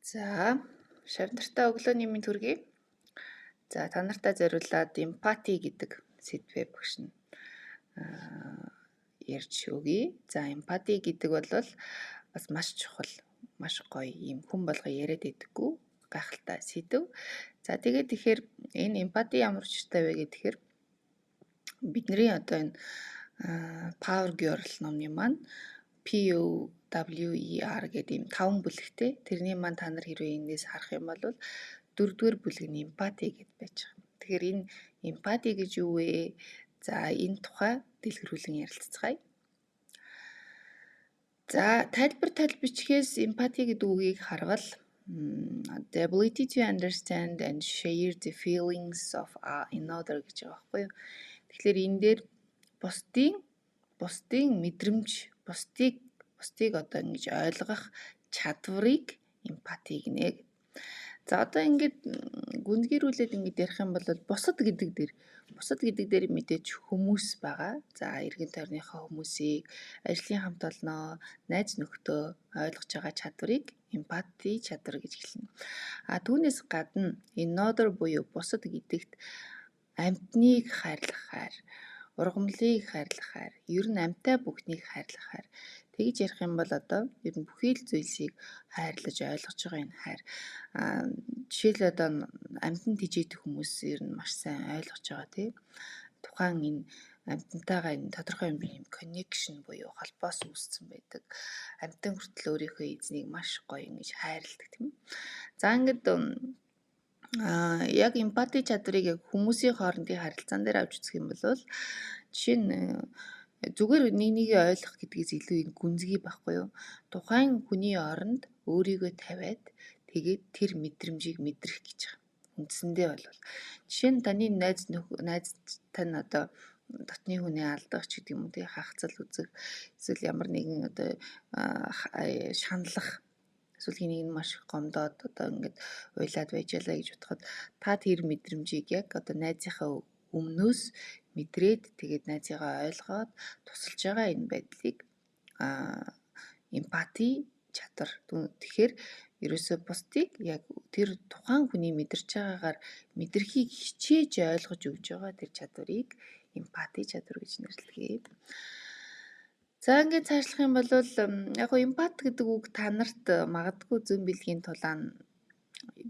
За, шавнартай өглөөний минь төргий. За, та нартай зориулаад эмпати гэдэг сэдвээ багш нь ярьж өгье. За, эмпати гэдэг бол бас маш чухал, маш гоё юм хүн болго яриад байдаггүй гайхалтай сэдв. За, тэгээд тэгэхээр энэ эмпати ямар учиртай вэ гэхээр бидний одоо энэ Power Girl номны маань POWER гэдэг ийм 5 бүлэгтэй. Тэрний маань та нар хэрвээ эндээс харах юм бол 4-р бүлэг нь эмпати гэд байж байгаа. Тэгэхээр энэ эмпати гэж юу вэ? За, энэ тухай дэлгэрүүлэн ярилцгаая. За, тайлбар бичгээс эмпати гэдэг үгийг харвал the ability to understand and share the feelings of another гэж байгаа байхгүй юу? Тэгэхээр энэ дээр бусдын мэдрэмж, бусдыг одоо ингэж ойлгох чадварыг эмпати гинэ. За одоо ингээд гүнзгийрүүлээд ингээд ярих юм бол бусад гэдэг дээр мэдээж хүмүүс байгаа. За эргэн тойрныхоо хүмүүсийг, ажлын хамт олноо, найз нөхдөө ойлгож байгаа чадварыг эмпати чадвар гэж хэлнэ. Түүнээс гадна another буюу бусад гэдэгт амьтныг хайрлах хайр, ургамлыг хайрлах хайр, ер нь амьтаа бүхнийг хайрлах хайр. Тэгж ярих юм бол одоо ер нь бүхий л зүйлсийг хайрлаж ойлгож байгаа энэ хайр. Жишээл одоо амьтан тижээдэх хүмүүс ер нь маш сайн ойлгож байгаа тий. Тухайн энэ амьтантайгаа энэ тодорхой хэмжээний connection буюу холбоос үүссэн байдаг. Амьтан хүртэл өөрийнхөө эзнийг маш гоё ингэж хайрладаг тийм. За ингээд яг эмпати чадварыг яг хүмүүсийн хоорондын харилцаан дээр авч үзэх юм бол жишээ нь зүгээр нэгнийг ойлгох гэдгээс илүү энэ гүнзгий байхгүй юу? Тухайн хүний оронд өөрийгөө тавиад тэгээд тэр мэдрэмжийг мэдрэх гэж байгаа. Үндсэндээ бол жишээ нь таны найз тань одоо дотны хүнээ алдах ч гэдэг юм уу тий хахацал үзэх эсвэл ямар нэгэн одоо шаналлах эсвэл хэнийг нь маш гомдоод одоо ингээд уйлаад байжалаа гэж бодоход та тэр мэдрэмжийг яг одоо найзынхаа өмнөөс мэдрээд тэгээд найзыгаа ойлгоод тусалж байгаа энэ байдлыг эмпати чадвар. Тэгэхээр ерөөсөө бусдыг яг тэр тухайн хүний мэдэрч байгаагаар мэдрэхийг хичээж ойлгож өгж байгаа тэр чадварыг эмпати чадвар гэж нэрлэдэг. За ингээд цаашлах юм бол яг гоо эмпат гэдэг үг та нарт магадгүй зүүн бэлгийн тулаан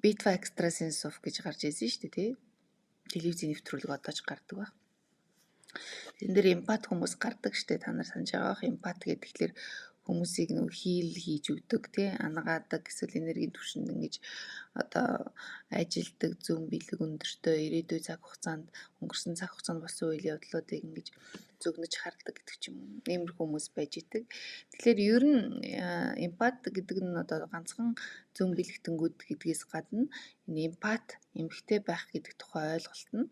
Bitva Extrasense гэж гарч ирсэн шүү дээ тий. Телевизийн нэвтрүүлэг одоо ч гардаг баг. Тэн дээр эмпат хүмүүс гардаг штэ та нар санаж байгаа бах. Эмпат гэхэлэр хүмүүсийг нөө хийл хийж өгдөг тий анагаадаг эсвэл энергийн түвшинд ингэж одоо ажилдаг зүүн бэлэг өндөртөө ирээдүйн цаг хугацаанд өнгөрсөн цаг хугацаанд болсон үйл явдлуудыг ингэж зөгнөж хардаг гэдэг ч юм уу. Иймэрхүү хүмүүс байж идэг. Тэгэхээр ер нь эмпат гэдэг нь одоо ганцхан зүүн бэлэгтэнгүүд гэдгээс гадна энэ эмпат эмгтэй байх гэдэг тухай ойлголт нь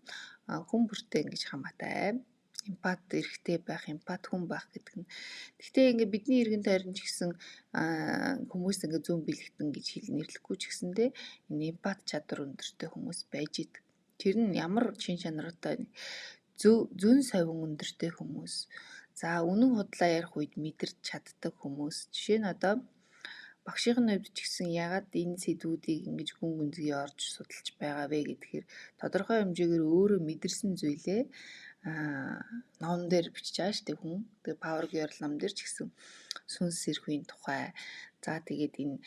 хүн бүртээ ингэж хамаатай. Эмпат эрхтэй байх, эмпат хүн байх гэдэг нь. Гэхдээ ингээ бидний эргэн тойрон ч гэсэн хүмүүс ингээ зүүн бэлэгтэн гэж нэрлэхгүй ч гэсэндээ энэ эмпат чадвар өндөртэй хүмүүс байж идэг. Тэр нь ямар чин чанартай зүүн совин өндөртэй хүмүүс. За үнэн худлаа ярих үед мэдэрч чаддаг хүмүүс. Жишээ нь одоо багшийн хувьд ч гэсэн ягаад энэ сэдвүүдийг ингэж гүн гүнзгий орж судалж байгаа вэ гэхээр тодорхой хэмжээгээр өөрөө мэдэрсэн зүйлээ ном дээр бичиж байгаа шүү дээ хүн. Тэгээ Power Girl ном дээр ч гэсэн сүнс эрхүйн тухай. За тэгээд энэ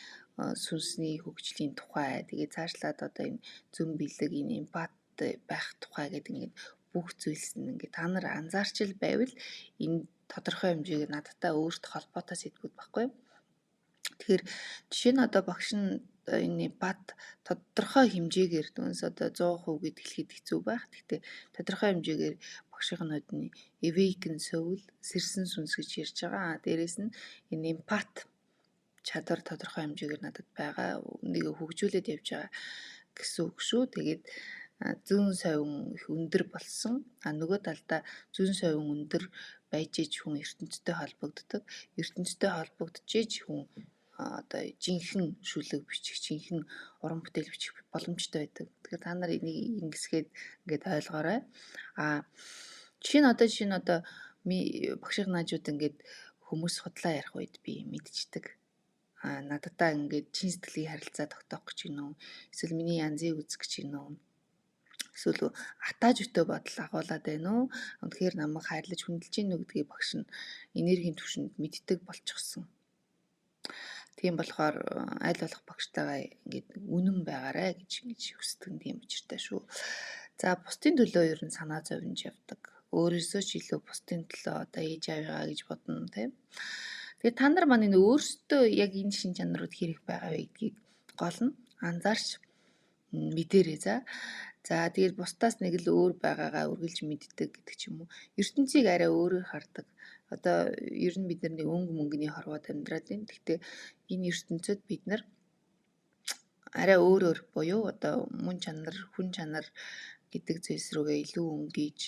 сүнсний хөгжлийн тухай. Тэгээд цаашлаад одоо энэ зүүн бэлэг энэ эмпат байх тухай гэдэг ингээд бүх зүйлс нь ингээд та нар анзаарчил байвал энэ тодорхой хэмжээгээр надтай өөрт холбоотой сэдвүүд баггүй. Тэгэхээр жишээ нь одоо багш нь энэ эмпат тодорхой хэмжээгээр дүнс одоо 100% гэд хэлэхэд хэцүү байх. Гэхдээ тодорхой хэмжээгээр багшийн нодны awaken soul сэрсэн сүнс гэж ярьж байгаа. Дээрээс нь энэ эмпат чадвар тодорхой хэмжээгээр надад байгаа. Нэг хөгжүүлээд явж байгаа гэсэн үг шүү. Тэгээд зүүн совин их өндөр болсон. Нөгөө талдаа зүүн совин өндөр байж ич хүн ертөнцтэй холбогддог. Ертөнцтэй холбогдож хүн одоо жинхэнэ шүлэг бичих, жинхэнэ уран бүтээл бичих боломжтой байдаг. Тэгэхээр та нар энийг ингэсгээд ингээд ойлгоорой. Жишээ нь одоо багшийн наажууд ингээд хүмүүс худлаа ярих үед би мэдчихдэг. нададаа ингээд чин сэтгэлийн харилцаа тогтоох гэж гинэ үү? Эсвэл миний янзыг үзэх гэж гинэ үү? Эсвэл атааж өтөө бодол агуулад байна уу? Үнэхээр намайг хайрлаж хүндэлж гинэ үү гэдгийг багш нь энергийн түвшинд мэддэг болчихсон. Тийм болохоор аль болох багштайгаа ингээд үнэн байгаарэ гэж ингэж хүсдэг юм учиртай шүү. За бусдын төлөө ер нь санаа зовж явдаг. Өөрөөсөө ч илүү бусдын төлөө одоо ээж аваагаа гэж бодно тийм. Тэгээд та нар маань энэ өөрсдөө яг энэ шин чанарууд хэрэг байгаа вэ гэдгийг гол нь анзаарч мэдээрэй за. За тэгээд бусдаас нэг л өөр байгаагаа үргэлж мэддэг гэдэг ч юм уу. ертөнцийг арай өөрөөр хардаг. Одоо ер нь бид нар нэг өнгө мөнгөний хорвоод амьдраад байна. Гэхдээ энэ ертөнцид бид нар арай өөрөөр буюу одоо мөн чанар, хүн чанар гэдэг зүйлс рүүгээ илүү өнгөж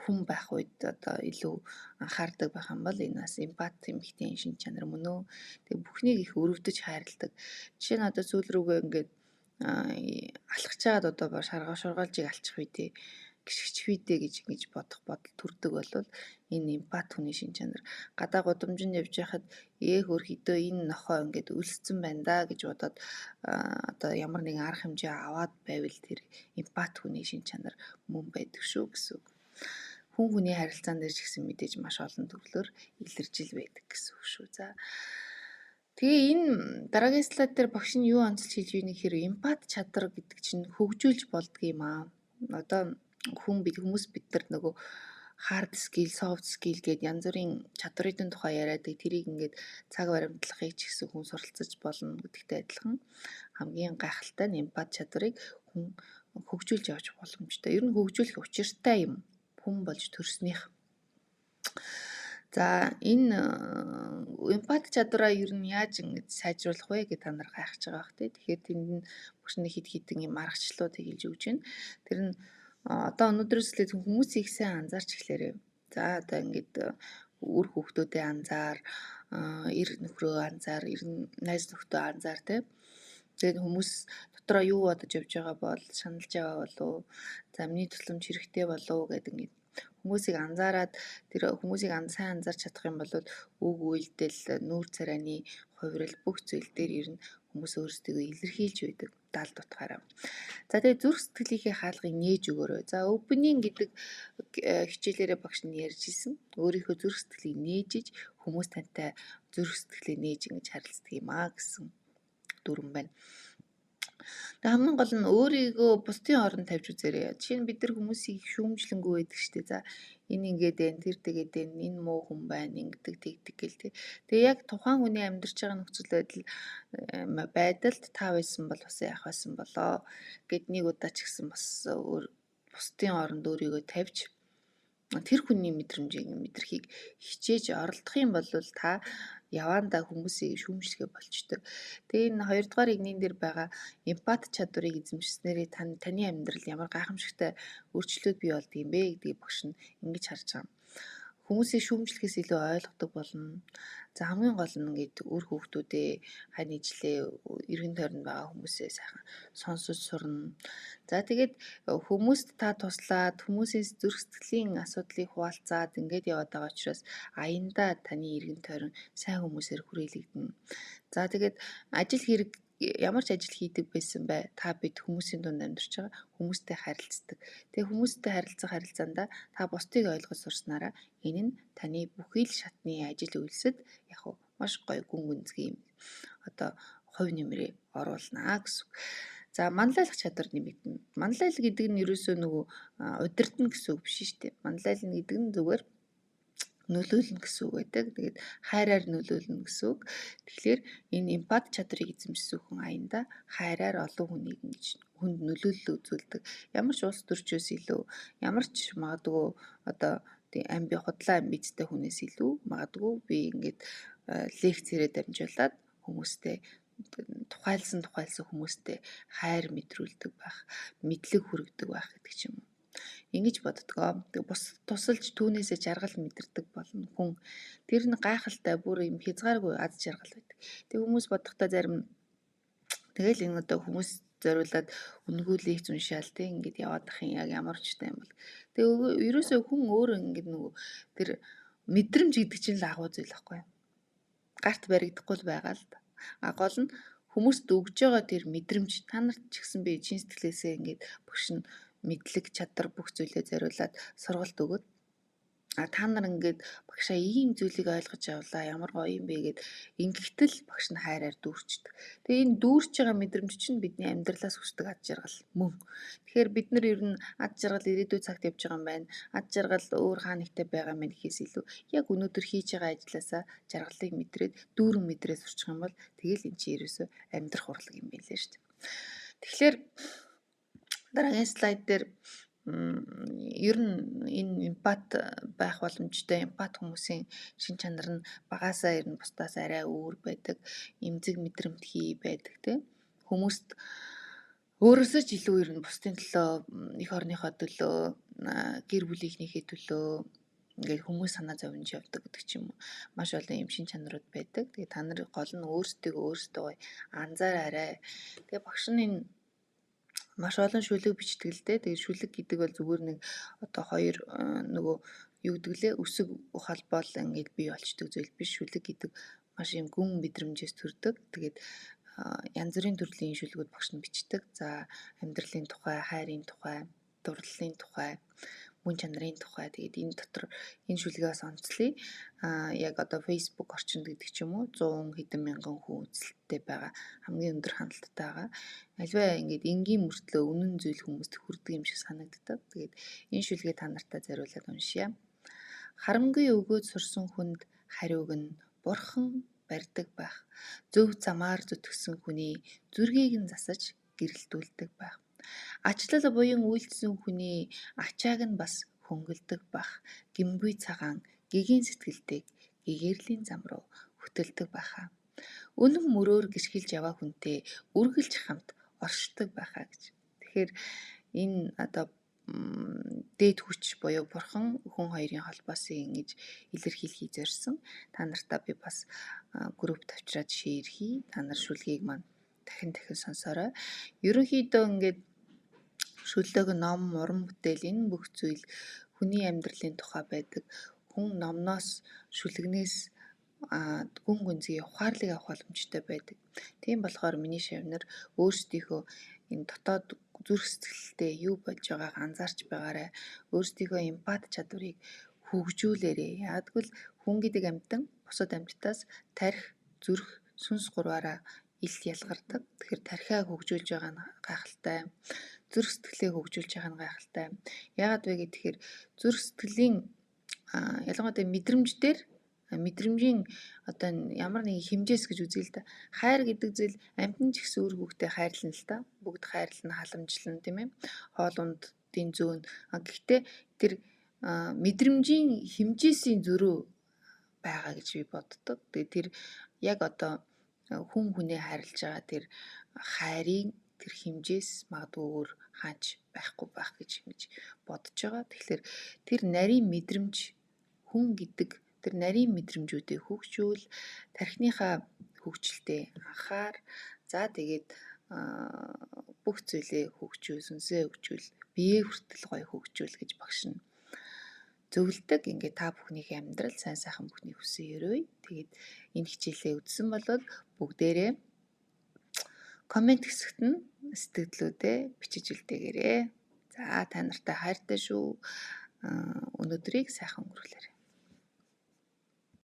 хүн байх үед одоо илүү анхаардаг байх юм бол энэ бас эмпат эмхтэн шин чанар мөн үү. Тэгээ бүхнийг их өрөвдөж хайрладаг. Жишээ нь одоо сүүл рүүгээ ингээд алхаж чагаад одоо шаргаалжийг алчих үедээ гიშгчих үедээ гэж ингэж бодох бодол төрдөг болвол энэ эмпат хүний шин чанар гадаа гудамжинд явж байхад хөөр хөдөө энэ нохоо ингээд өлсцэн байна да гэж бодоод одоо ямар нэгэн арга хэмжээ аваад байвал тэр эмпат хүний шин чанар мөн байдаг шүү гэсэн үг. Хүн хүний харилцаан дээр ч гэсэн мэдээж маш олон төрлөөр илэржил байдаг гэсэн үг шүү. За тэгээ энэ дараагийн слайд дээр багш нь юу онцлж хэлж байна гэхээр эмпат чадвар гэдэг чинь хөгжүүлж болдго юм аа. Одоо хүмүүс бид нар нөгөө hard skill, soft skill гэдэг янз бүрийн чадварын тухай яриадаг. Тэрийг ингээд цаг баримтлахыг ч гэсэн хүн суралцаж болно гэдэгтэй адилхан хамгийн гайхалтай нь эмпат чадварыг хүн хөгжүүлж явж боломжтой. Ер нь хөгжүүлэх учиртай юм хүн болж төрснийх. За энэ эмпат чадвараа ер нь яаж ингэж сайжруулах вэ гэж та нар гайхаж байгаа бах тий. Тэгэхээр тэнд нь багш нэг хэд хэдэн юм аргачлалууд хэлж өгч байна. Тэр нь одоо өнөөдрөөс л хүмүүсийг сайн анзаарч эхлээрэй. За одоо ингээд үр хүүхдүүдэд анзаар, эр нөхрөө анзаар, эр найз нөхдөө анзаар тий. Тэгээд хүмүүс дотроо юу бодож явж байгаа бол шаналж байгаа болов. За миний тусламж хэрэгтэй болов гэдэг ингээд хүмүүсийг анзаараад тэр хүмүүсийг сайн анзаарч чадах юм бол үг үйлдэл, нүүр царайны хувирал бүх зүйл дээр ер нь хүмүүс өөрсдөө илэрхийлж байдаг даал утгаараа. За тэгээ зүрх сэтгэлийнхээ хаалгыг нээж өгөөрэй. За opening гэдэг хичээлээрээ багш нь ярьж ирсэн. Өөрийнхөө зүрх сэтгэлийг нээжиж хүмүүс тантай зүрх сэтгэлээ нээж ингэж харилцдаг юм аа гэсэн дүрэн байна. Тэгээ хамгийн гол нь өөрийгөө бусдын оронд тавьж үзээрэй. Жишээ нь бид нар хүмүүсийг шүүмжлэнгүй байдаг шүү дээ. За энэ ингээд байна, тэр тэгээд байна, энэ муу хүн байна, ингэдэг тэгдэг гэл тээ. Тэгээ яг тухайн хүний амьдарч байгаа нөхцөл байдалд та байсан бол бас яах байсан болоо гэд нэг удаа ч гэсэн бас бусдын оронд өөрийгөө тавьж тэр хүний мэдрхийг хичээж оролдох юм бол та яваандаа хүмүүсийг шүүмжлэхэ болчдөг. Тэгээ энэ хоёрдугаар игнэн дээр байгаа эмпат чадварыг эзэмшснээрээ таны амьдрал ямар гайхамшигтай өөрчлөлт бий болдго юм бэ гэдгийг багш нь ингэж харж байгаа. Хүмүүсийг шүүмжлэхээс илүү ойлгодог болно. За хамгийн гол нь ингээд үр хүүхдүүдээ хань ижлээ эргэн тойронд байгаа хүмүүсээ сайхан сонсож сурна. За тэгээд хүмүүст та туслаад хүмүүсийн зүрх сэтгэлийн асуудлыг хуваалцаад ингээд яваад байгаа учраас аяндаа таны эргэн тойрон сайн хүмүүсээр хүрээлэгдэнэ. За тэгээд ажил хэрэг ямар ч ажил хийдэг байсан бай та бид хүмүүсийн дунд амьдарч байгаа хүмүүстэй харилцдаг. Тэгээ хүмүүстэй харилцах харилцаанда та бусдыг ойлгож сурснараа энэ нь таны бүхий л шатны ажил үйлсэд яг маш гоё гүн гүнзгий юм. Одоо хувь нэмрээ оруулнаа гэсэн. За манлайлах чадвар нэмэгдэнэ. Манлайл гэдэг нь ерөөсөө нөгөө удирдна гэсэн үг биш шүү дээ. Манлайлна гэдэг нь зүгээр нөлөөлнө гэсэн үг байдаг. Тэгээд хайраар нөлөөлнө гэсэн үг. Тэгэхээр энэ эмпат чадрыг эзэмшсэн хүн аяндаа хайраар олон хүнийг ингэж хүнд нөлөөлөл үзүүлдэг. Ямар ч улс төрчөөс илүү, ямар ч магадгүй одоо амби худлаа амбицтай хүнээс илүү магадгүй би ингээд лекцээрээ дамжуулаад хүмүүстэй тухайлсан хүмүүстэй хайр мэдрүүлдэг байх, мэдлэг хүргэдэг байх гэдэг ч юм уу. Ингэж боддгоо. Бус тусалж түүнээсээ жаргал мэдэрдэг болно хүн. Тэр нь гайхалтай бүр юм хязгааргүй аз жаргал байдаг. Тэг хүмүүс бодохдоо зарим тэгэл энэ одоо хүмүүс зориулаад үнгүүлэх зуншаал тэг ингээд яваад ах юм яг ямар ч юм бол. Тэг ерөөсөө хүн өөр ингээд нөгөө тэр мэдрэмж гэдэг чинь л агуу зүйл байхгүй юу? Гарт баригдахгүй л байгаа л да. Гол нь хүмүүст өгж байгаа тэр мэдрэмж та нарт ч гэсэн би чин сэтгэлээсээ ингээд багш нь мэдлэг чадвар бүх зүйлээ зориулаад сургалт өгöd та нар ингээд багшаа ийм зүйлийг ойлгож авлаа ямар гоё юм бэ гэд ингэхдээ л багш нь хайраар дүүрчдэг. Тэгээ энэ дүүрч байгаа мэдрэмж чинь бидний амьдралаас хүсдэг ад жаргал мөн. Тэгэхээр бид нар ер нь ад жаргал ирээдүйн цагт явж байгаа юм байна. Ад жаргал өөр хаа нэгтэй байгаа юм гэхээс илүү яг өнөөдөр хийж байгаа ажилласаа жаргалыг мэдрээд дүүрэн мэдрээд сурчих юм бол тэгэл эн чинь ерөөсөө амьдрах урлаг юм байна лээ шүү дээ. Тэгэхээр дараагийн слайд дээр ер нь энэ эмпат байх боломжтой эмпат хүмүүсийн шин чанар нь багасаа ер нь бусдаас арай өөр байдаг. Эмзэг мэдрэмтгий байдаг тийм. Хүмүүст өөрөөсөө ч илүү ер нь бусдын төлөө эх орныхоо төлөө гэр бүлийнхнийхээ төлөө ингээд хүмүүс санаа зовж явдаг гэдэг ч юм уу. Маш олон юм шин чанарууд байдаг. Тэгээ та нар гол нь өөрсдөө анзаараарай. Тэгээ багш нь энэ маш олон шүлэг бичдэг л дээ. Тэгээд шүлэг гэдэг бол зүгээр нэг одоо хоёр нөгөө юу гэдэг лээ өсөг холбоол ингээд бий болчдөг зүйл биш. Шүлэг гэдэг маш юм гүн мэдрэмжээс төрдөг. Тэгээд янз бүрийн төрлийн шүлгүүд багш нь бичдэг. За амьдралын тухай, хайрын тухай, дурлалын тухай, мөн чанарын тухай. Тэгээд энэ дотор энэ шүлгээс онцлие. Яг одоо Facebook орчинд гэдэг ч юм уу 100 хэдэн мянган хүн үзэлттэй байгаа хамгийн өндөр хандлттай байгаа. Альваа ингээд энгийн мөртлөө үнэн зүйл хүмүүст хүрдэг юм шиг санагддаг. Тэгээд энэ шүлгээ та нартай зориулаад уншия. Харамгүй өгөөд сурсан хүнд хариуг нь бурхан барьдаг байх. Зөв замаар зүтгэсэн хүний зүргийг нь засаж гэрэлтүүлдэг байх. Ачлал буян үйлдсэн хүний ачааг нь бас хөнгөлдөг байх. Гимгүй цагаан гэгийн сэтгэлтэйг гэгэрлийн зам руу хөтөлдөг байхаа. Өнөн мөрөөр гიშгэлж яваа хүнтэй үргэлж хамт оршдог байхаа гэж. Тэгэхээр энэ одоо дээд хүч буюу бурхан хүн хоёрын холбоос ингэж илэрхийлхий зорьсон. Та нартаа би бас группт авчираад шеэр хий. Та нар шүлгийг маань дахин сонсоорой. Ерөнхийдөө ингээд шүлэг, ном, уран бүтээл энэ бүх зүйл хүний амьдралын тухай байдаг. Хүн номноос шүлэгнээс гүн гүнзгий ухаарлыг авах боломжтой байдаг. Тийм болохоор миний шавнар өөрсдийнхөө энэ дотоод зүрх сэтгэлтэй юу болж байгааг анзаарч байгаарай. Өөрсдийнхөө эмпат чадварыг хөгжүүлээрэй. Ягдвал хүн гэдэг амьтан бусад амьтдаас тарих, зүрх, сүнс гурваараа илт ялгардаг. Тэгэхээр тархиа хөгжүүлж байгаа нь гайхалтай. Зүрх сэтгэлээ хөгжүүлж байгаа нь гайхалтай. Яагаад вэ гэхээр зүрх сэтгэлийн ялангуяа мэдрэмж дээр мэдрэмжийн одоо ямар нэгэн хэмжээс гэж үзье л да. Хайр гэдэг зүйл амьтан ч гэсэн үр хүүхдээ хайрлана л да. Бүгд хайрлана, халамжлана тийм ээ. Хоол ундын зөөн. Гэхдээ тэр мэдрэмжийн хэмжээсийн зөрүү байгаа гэж би боддог. Тэгээ тэр яг одоо хүн хүнээ хайрлаж байгаа тэр хайрын тэр хэмжээс магадгүй өөр хаач байхгүй байх гэж бодож байгаа. Тэгэхээр тэр нарийн мэдрэмж хүн гэдэг тэр нарийн мэдрэмжүүдээ хөгжүүл, тархиныхаа хөгжилтэй анхаар за тэгээд бүх зүйлээ хөгжүүл, сүнсээ хөгжүүл, биеэ хүртэл гоё хөгжүүл гэж багш нь зөвлөдөг. Ингээд та бүхнийхээ амьдрал сайн сайхан бүхний хүсэн өрөөй. Тэгээд энэ хичээлээ үзсэн бол бүгдээрээ коммент хэсэгт нь сэтгэлдээ бичиж үлдээгээрэй. За та нартай хайртай шүү. Өнөөдрийг сайхан өнгөрүүлээрэй.